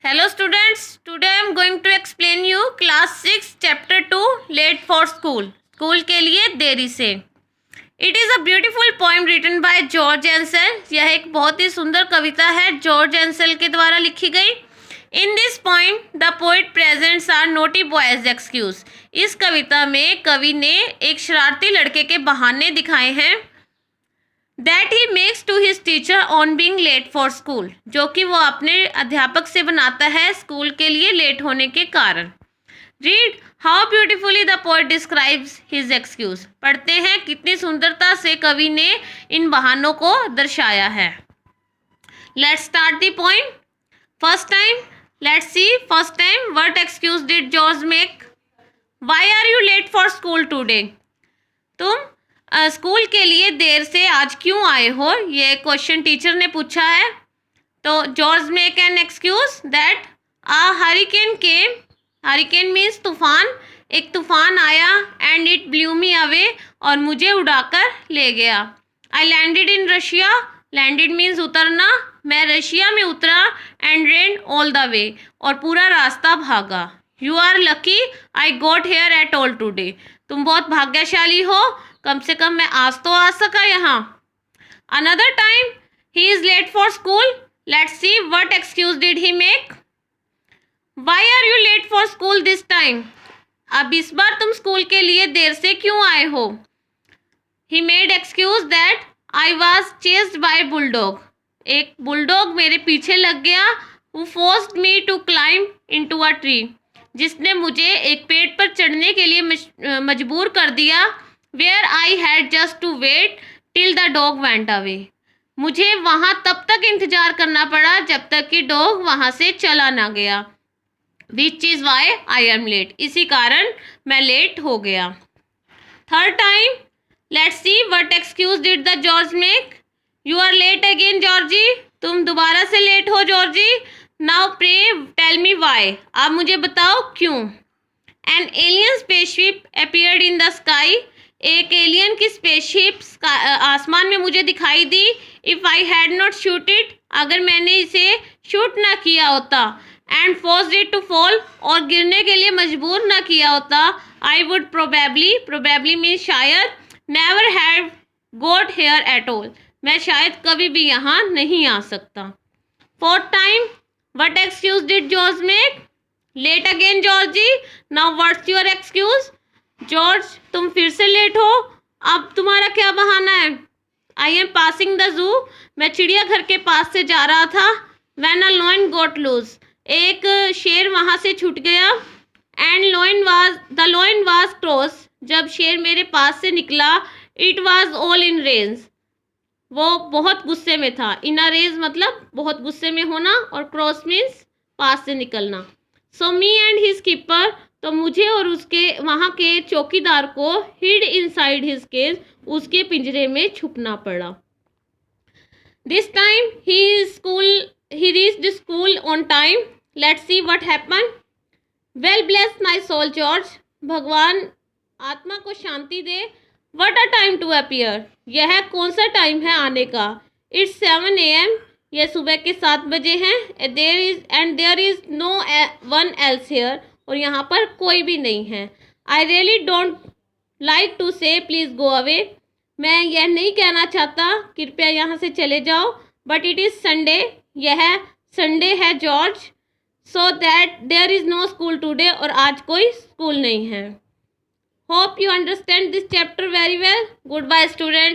Hello students, today I am going to explain you class 6 chapter 2 late for school. School के लिए देरी से. It is a beautiful poem written by George Ansel. यह एक बहुत ही सुंदर कविता है जॉर्ज एंसेल के द्वारा लिखी गई. In this poem, the poet presents a naughty boy's excuse. इस कविता में कवि ने एक शरारती लड़के के बहाने दिखाए हैं that he makes to his teacher on being late for school, जो कि वो अपने अध्यापक से बनाता है स्कूल के लिए लेट होने के कारण. Read how beautifully the poet describes his excuse. पढ़ते हैं कितनी सुंदरता से कवि ने इन बहानों को दर्शाया है. Let's start the poem. First time, let's see. First time, what excuse did George make? Why are you late for school today? तुम स्कूल के लिए देर से आज क्यों आए हो? ये क्वेश्चन टीचर ने पूछा है. तो George make an excuse that a hurricane came. Hurricane means तूफान. एक तूफान आया and it blew me away, और मुझे उड़ाकर ले गया. I landed in Russia. Landed means उतरना. मैं रशिया में उतरा and ran all the way, और पूरा रास्ता भागा. You are lucky I got here at all today. तुम बहुत भाग्यशाली हो, कम से कम मैं आज तो आ सका यहाँ. Another time, he is late for school. Let's see what excuse did he make. Why are you late for school this time? अब इस बार तुम स्कूल के लिए देर से क्यों आए हो? He made excuse that I was chased by bulldog. एक बुलडॉग मेरे पीछे लग गया. Who forced me to climb into a tree. जिसने मुझे एक पेड़ पर चढ़ने के लिए मजबूर कर दिया. Where I had just to wait till the dog went away. मुझे वहाँ तब तक इंतजार करना पड़ा जब तक कि डॉग वहाँ से चला ना गया. Which is why I am late. इसी कारण मैं लेट हो गया. Third time, let's see what excuse did the George make. You are late again Georgie. तुम दोबारा से लेट हो Georgie. Now pray tell me why. आप मुझे बताओ क्यों. An alien spaceship appeared in the sky. एक एलियन की स्पेसशिप आसमान में मुझे दिखाई दी. If I had not shoot it. अगर मैंने इसे शूट ना किया होता. And forced it to fall. और गिरने के लिए मजबूर ना किया होता. I would probably. Probably means शायद. Never have got here at all. मैं शायद कभी भी यहाँ नहीं आ सकता. Fourth time, what excuse did George make? Late again Georgie. Now what's your excuse? George, तुम फिर से लेट हो. अब तुम्हारा क्या बहाना है? I am passing the zoo. मैं चिड़ियाघर के पास से जा रहा था. When a lion got loose. एक शेर वहाँ से छूट गया. And the lion was cross. जब शेर मेरे पास से निकला. It was all in range. वो बहुत गुस्से में था. इन अ रेंज मतलब बहुत गुस्से में होना, और क्रॉस मीन्स पास से निकलना. सो मी एंड हिज कीपर. तो मुझे और उसके वहाँ के चौकीदार को हिड इनसाइड हिज केज. उसके पिंजरे में छुपना पड़ा. This time he reached school on time. Let's see what happen. Well bless my soul George. भगवान आत्मा को शांति दे. What a time to appear. यह कौन सा टाइम है आने का? It's 7 AM. यह सुबह के 7 बजे हैं. There is no one else here. और यहाँ पर कोई भी नहीं है. I really don't like to say please go away. मैं यह नहीं कहना चाहता कृपया यहाँ से चले जाओ. But it is Sunday. यह संडे है George. So that there is no school today. और आज कोई स्कूल नहीं है. Hope you understand this chapter very well. Goodbye student.